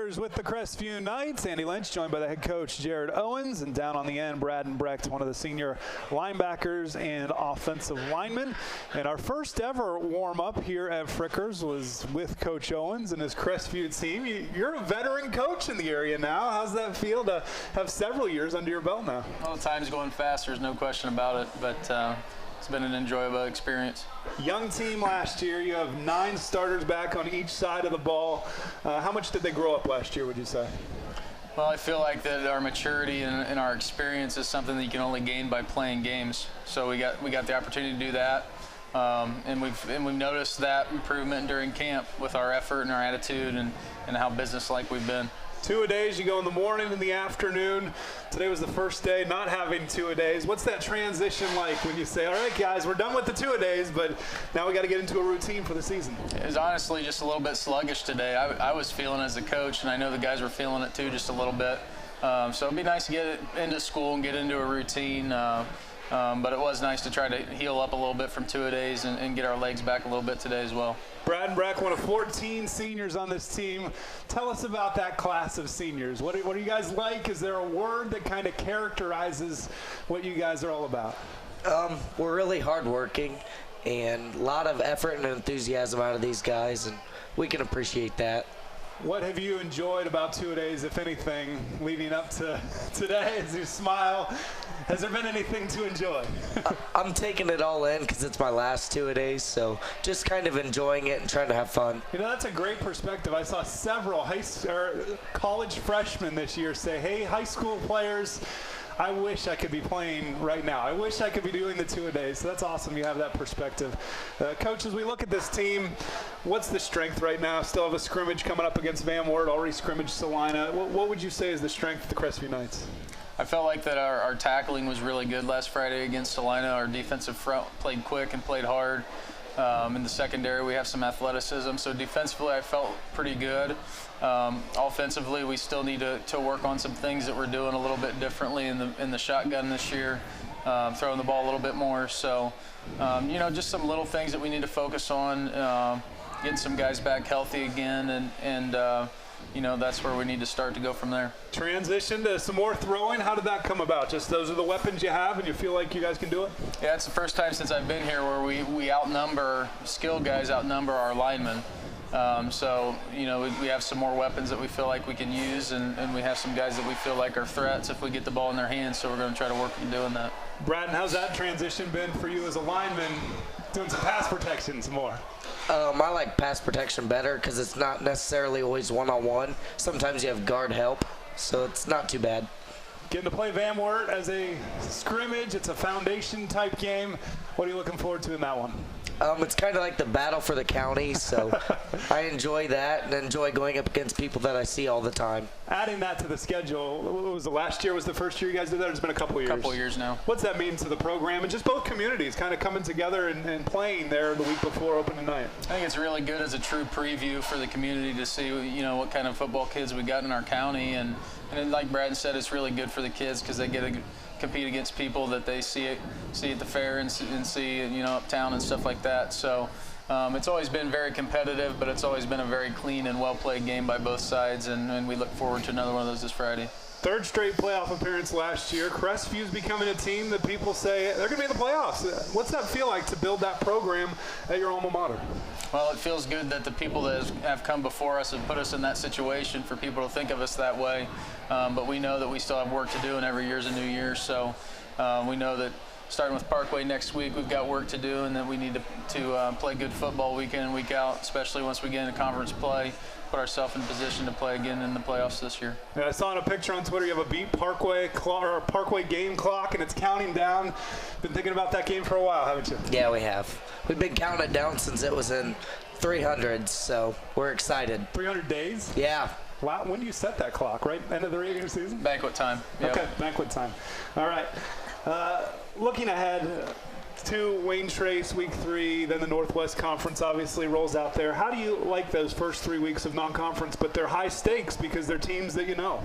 Frickers with the Crestview Knights. Andy Lynch joined by the head coach Jared Owens, and down on the end, Braden Brecht, one of the senior linebackers and offensive linemen. And our first ever warm-up here at Frickers was with Coach Owens and his Crestview team. You're a veteran coach in the area now. How's that feel to have several years under your belt now? Well, the time's going fast, there's no question about it, but it's been an enjoyable experience. Young team last year. You have 9 starters back on each side of the ball. How much did they grow up last year, would you say? Well, I feel like that our maturity and our experience is something that you can only gain by playing games. So we got the opportunity to do that, and we've noticed that improvement during camp with our effort and our attitude and how business-like we've been. 2-a-days, you go in the morning and the afternoon. Today was the first day not having 2-a-days. What's that transition like when you say, all right, guys, we're done with the 2-a-days, but now we got to get into a routine for the season? It was honestly just a little bit sluggish today. I was feeling as a coach, and I know the guys were feeling it too, just a little bit. So it'd be nice to get into school and get into a routine. But it was nice to try to heal up a little bit from 2-a-days and get our legs back a little bit today as well. Braden Brecht, one of 14 seniors on this team. Tell us about that class of seniors. What are you guys like? Is there a word that kind of characterizes what you guys are all about? We're really hardworking, and a lot of effort and enthusiasm out of these guys, and we can appreciate that. What have you enjoyed about 2-a-days, if anything, leading up to today as you smile? Has there been anything to enjoy? I'm taking it all in because it's my last 2-a-days, so just kind of enjoying it and trying to have fun. You know, that's a great perspective. I saw several college freshmen this year say, hey, high school players, I wish I could be playing right now. I wish I could be doing the 2-a-days. So that's awesome you have that perspective. Coach, as we look at this team, what's the strength right now? Still have a scrimmage coming up against Van Wert, already scrimmaged Salina. What would you say is the strength of the Crestview Knights? I felt like that our tackling was really good last Friday against Salina. Our defensive front played quick and played hard. In the secondary, we have some athleticism. So defensively, I felt pretty good. Offensively, we still need to work on some things that we're doing a little bit differently in the shotgun this year, throwing the ball a little bit more. So, just some little things that we need to focus on, getting some guys back healthy again, and that's where we need to start to go from there. Transition to some more throwing. How did that come about? Just those are the weapons you have, and you feel like you guys can do it? Yeah, it's the first time since I've been here where we outnumber, skilled guys outnumber our linemen. We have some more weapons that we feel like we can use, and we have some guys that we feel like are threats if we get the ball in their hands, so we're going to try to work on doing that. Braden, how's that transition been for you as a lineman, doing some pass protection some more? I like pass protection better because it's not necessarily always one-on-one. Sometimes you have guard help, so it's not too bad. Getting to play Van Wert as a scrimmage, it's a foundation-type game. What are you looking forward to in that one? It's kind of like the battle for the county, so I enjoy that and enjoy going up against people that I see all the time. Adding that to the schedule, what was it, last year was the first year you guys did that? It's been a couple years. A couple years now. What's that mean to the program and just both communities kind of coming together and playing there the week before opening night? I think it's really good as a true preview for the community to see, what kind of football kids we got in our county, and then, like Braden said, it's really good for the kids because they get to compete against people that they see at the fair and see uptown and stuff like that. So it's always been very competitive, but it's always been a very clean and well-played game by both sides, and we look forward to another one of those this Friday. Third straight playoff appearance last year. Crestview's becoming a team that people say they're going to be in the playoffs. What's that feel like to build that program at your alma mater? Well, it feels good that the people that have come before us have put us in that situation for people to think of us that way. But we know that we still have work to do, and every year is a new year. So we know that starting with Parkway next week, we've got work to do, and that we need to play good football week in and week out, especially once we get into conference play, put ourselves in position to play again in the playoffs this year. Yeah, I saw in a picture on Twitter you have a beat Parkway game clock, and it's counting down. Been thinking about that game for a while, haven't you? Yeah, we have. We've been counting it down since it was in 300s, so we're excited. 300 days? Yeah. Wow, when do you set that clock, right? End of the regular season? Banquet time. Yep. Okay, banquet time. All right. Looking ahead to Wayne Trace week 3, then the Northwest Conference obviously rolls out there. How do you like those first 3 weeks of non-conference? But they're high stakes because they're teams that you know.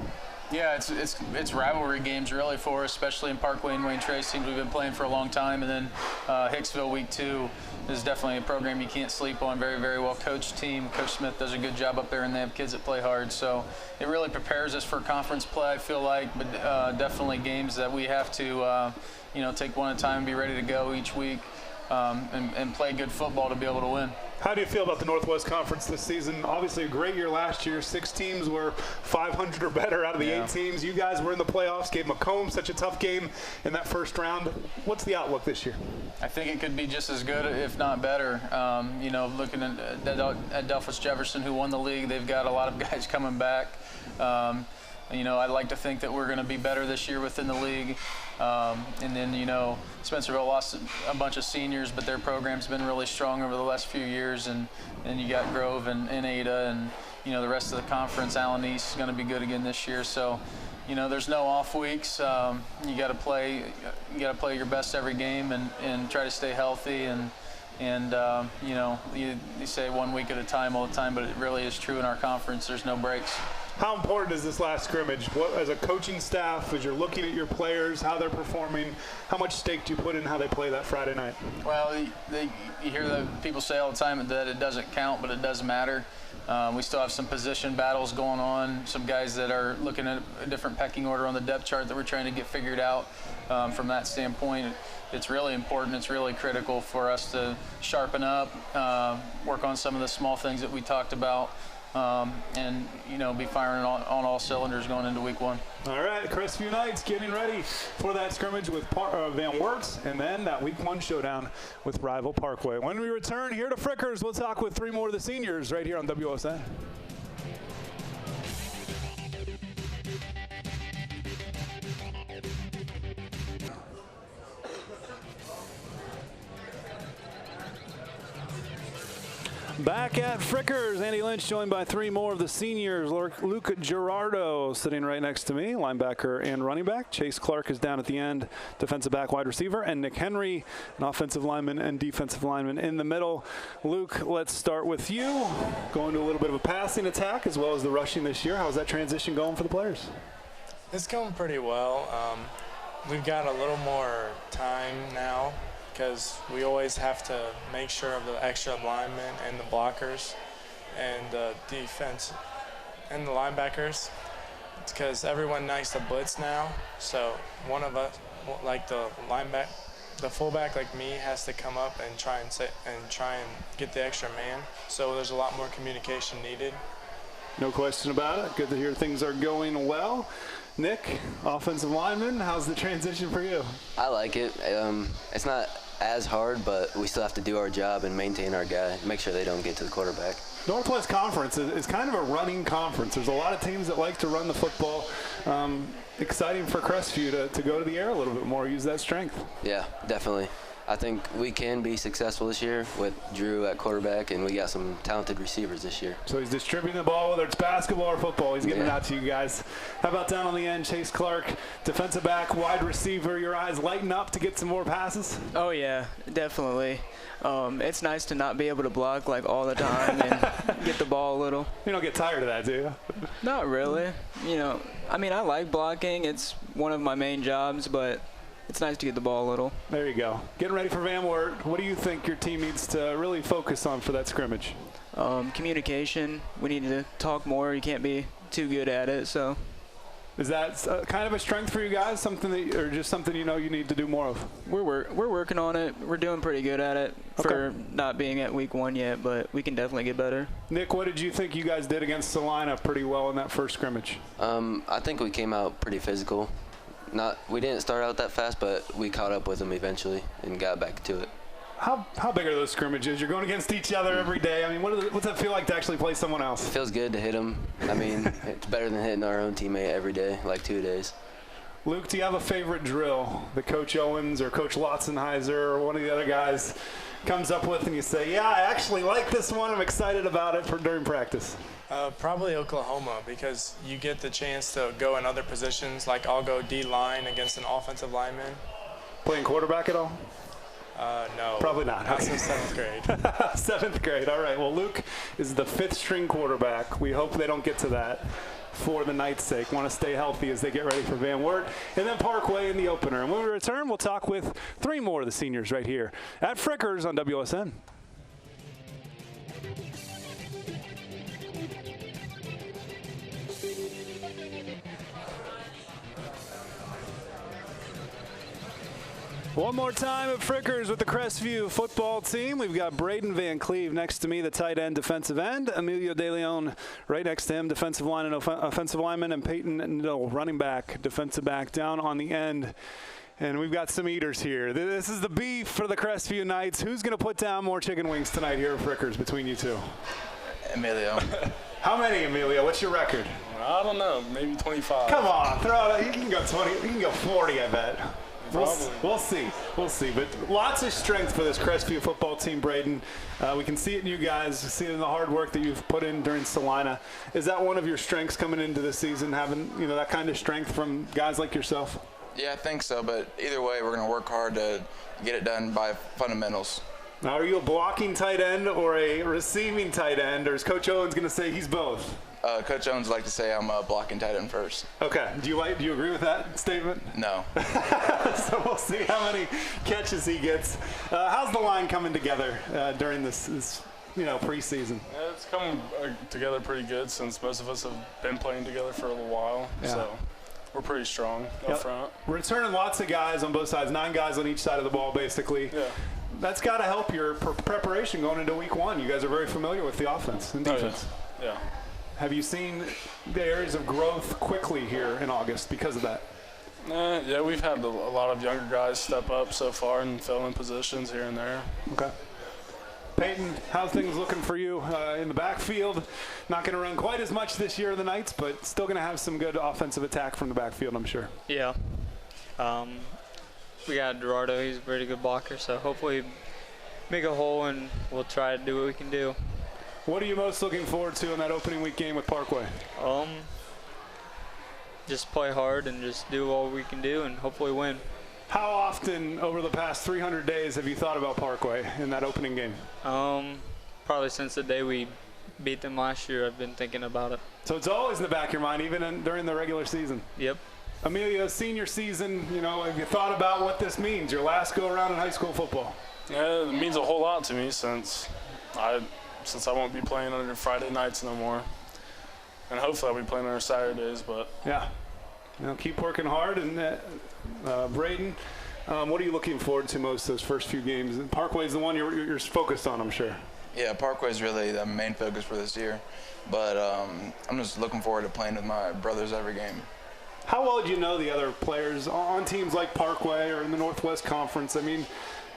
Yeah, it's rivalry games really for us, especially in Parkway and Wayne Trace, teams we've been playing for a long time. And then Hicksville week 2 is definitely a program you can't sleep on. Very, very well coached team. Coach Smith does a good job up there, and they have kids that play hard. So it really prepares us for conference play, I feel like, but definitely games that we have to take one at a time and be ready to go each week and play good football to be able to win. How do you feel about the Northwest Conference this season? Obviously a great year last year. 6 teams were 500 or better out of the 8 teams. You guys were in the playoffs, gave Macomb such a tough game in that first round. What's the outlook this year? I think it could be just as good, if not better. Looking at Delphos Jefferson, who won the league, they've got a lot of guys coming back. I'd like to think that we're going to be better this year within the league. And then, Spencerville lost a bunch of seniors, but their program's been really strong over the last few years. And you got Grove and Ada and, the rest of the conference. Allen East is going to be good again this year. So, there's no off weeks. You got to play your best every game and try to stay healthy. You say 1 week at a time all the time, but it really is true in our conference. There's no breaks. How important is this last scrimmage? As a coaching staff, as you're looking at your players, how they're performing, how much stake do you put in how they play that Friday night? Well, You hear the people say all the time that it doesn't count, but it does matter. We still have some position battles going on, some guys that are looking at a different pecking order on the depth chart that we're trying to get figured out. From that standpoint, it's really important. It's really critical for us to sharpen up, work on some of the small things that we talked about. And be firing on all cylinders going into week 1. All right, Crestview Knights getting ready for that scrimmage with Van Wertz, and then that week 1 showdown with rival Parkway. When we return here to Frickers, we'll talk with 3 more of the seniors right here on WOSN. Back at Frickers, Andy Lynch joined by 3 more of the seniors. Luke Gerardo sitting right next to me, linebacker and running back. Chase Clark is down at the end, defensive back, wide receiver. And Nick Henry, an offensive lineman and defensive lineman in the middle. Luke, let's start with you. Going to a little bit of a passing attack as well as the rushing this year. How's that transition going for the players? It's going pretty well. We've got a little more time now, because we always have to make sure of the extra linemen and the blockers and the defense and the linebackers. It's because everyone likes to blitz now, so one of us, like the fullback like me, has to come up and try and get the extra man. So there's a lot more communication needed. No question about it. Good to hear things are going well. Nick, offensive lineman, how's the transition for you? I like it. It's not as hard, but we still have to do our job and maintain our guy, make sure they don't get to the quarterback. Northwest Conference is kind of a running conference. There's a lot of teams that like to run the football. Exciting for Crestview to go to the air a little bit more, use that strength. Yeah, definitely. I think we can be successful this year with Drew at quarterback, and we got some talented receivers this year. So he's distributing the ball, whether it's basketball or football. He's getting it out to you guys. How about down on the end, Chase Clark, defensive back, wide receiver. Your eyes lighten up to get some more passes? Oh, yeah, definitely. It's nice to not be able to block like all the time and get the ball a little. You don't get tired of that, do you? Not really. I like blocking. It's one of my main jobs, but it's nice to get the ball a little. There you go. Getting ready for Van Wert. What do you think your team needs to really focus on for that scrimmage? Communication. We need to talk more. You can't be too good at it. So, is that kind of a strength for you guys? Something that, or just something you need to do more of? We're working on it. We're doing pretty good at it for not being at week 1 yet, but we can definitely get better. Nick, what did you think you guys did against Salina pretty well in that first scrimmage? I think we came out pretty physical. We didn't start out that fast, but we caught up with them eventually and got back to it. How big are those scrimmages? You're going against each other every day. I mean, what's that feel like to actually play someone else? It feels good to hit them. I mean, it's better than hitting our own teammate every day, like 2 days. Luke, do you have a favorite drill that Coach Owens or Coach Lotzenheiser or one of the other guys comes up with and you say, yeah, I actually like this one. I'm excited about it during practice? Probably Oklahoma, because you get the chance to go in other positions. Like I'll go D-line against an offensive lineman. Playing quarterback at all? No. Probably not. Not since 7th grade. 7th grade. All right. Well, Luke is the 5th string quarterback. We hope they don't get to that. for the Knights' sake. Want to stay healthy as they get ready for Van Wert. And then Parkway in the opener. And when we return, we'll talk with 3 more of the seniors right here at Frickers on WSN. One more time at Frickers with the Crestview football team. We've got Braden Van Cleve next to me, the tight end, defensive end. Emilio De Leon right next to him, defensive line and offensive lineman. And Peyton Niddle, running back, defensive back, down on the end. And we've got some eaters here. This is the beef for the Crestview Knights. Who's going to put down more chicken wings tonight here at Frickers between you two? Emilio. How many, Emilio? What's your record? I don't know, maybe 25. Come on, throw it. You can go 20. You can go 40, I bet. Probably. We'll see. We'll see. But lots of strength for this Crestview football team, Braden. We can see it in you guys, see it in the hard work that you've put in during Salina. Is that one of your strengths coming into this season, having that kind of strength from guys like yourself? Yeah, I think so, but either way, we're going to work hard to get it done by fundamentals. Now, are you a blocking tight end or a receiving tight end, or is Coach Owens going to say he's both? Coach Owens would like to say I'm blocking tight end first. Okay. Do you agree with that statement? No. So we'll see how many catches he gets. How's the line coming together during this preseason? Yeah, it's coming together pretty good since most of us have been playing together for a little while. Yeah. So we're pretty strong up front. We're returning lots of guys on both sides, 9 guys on each side of the ball, basically. Yeah. That's got to help your preparation going into week 1. You guys are very familiar with the offense and defense. Oh, yeah. Have you seen the areas of growth quickly here in August because of that? Yeah, we've had a lot of younger guys step up so far and fill in positions here and there. Okay. Peyton, how's things looking for you in the backfield? Not going to run quite as much this year in the Knights, but still going to have some good offensive attack from the backfield, I'm sure. Yeah. We got Gerardo. He's a pretty good blocker, so hopefully make a hole and we'll try to do what we can do. What are you most looking forward to in that opening week game with Parkway? Just play hard and just do all we can do and hopefully win. How often over the past 300 days have you thought about Parkway in that opening game? Probably since the day we beat them last year, I've been thinking about it. So it's always in the back of your mind, even during the regular season? Yep. Emilio, senior season, have you thought about what this means, your last go-around in high school football? Yeah, it means a whole lot to me since I won't be playing on Friday nights no more. And hopefully I'll be playing on Saturdays, but... Yeah. Keep working hard. And Braden, what are you looking forward to most those first few games? Parkway's the one you're focused on, I'm sure. Yeah, Parkway's really the main focus for this year. But I'm just looking forward to playing with my brothers every game. How well do you know the other players on teams like Parkway or in the Northwest Conference? I mean,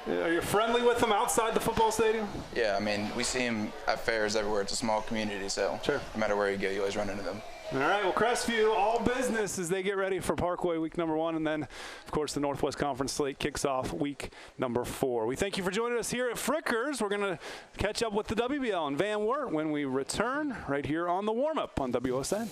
are you friendly with them outside the football stadium? Yeah, I mean, we see them at fairs everywhere. It's a small community, so sure. No matter where you go, you always run into them. All right, well, Crestview, all business as they get ready for Parkway week number 1. And then, of course, the Northwest Conference slate kicks off week number 4. We thank you for joining us here at Frickers. We're going to catch up with the WBL and Van Wert when we return right here on the warm-up on WSN.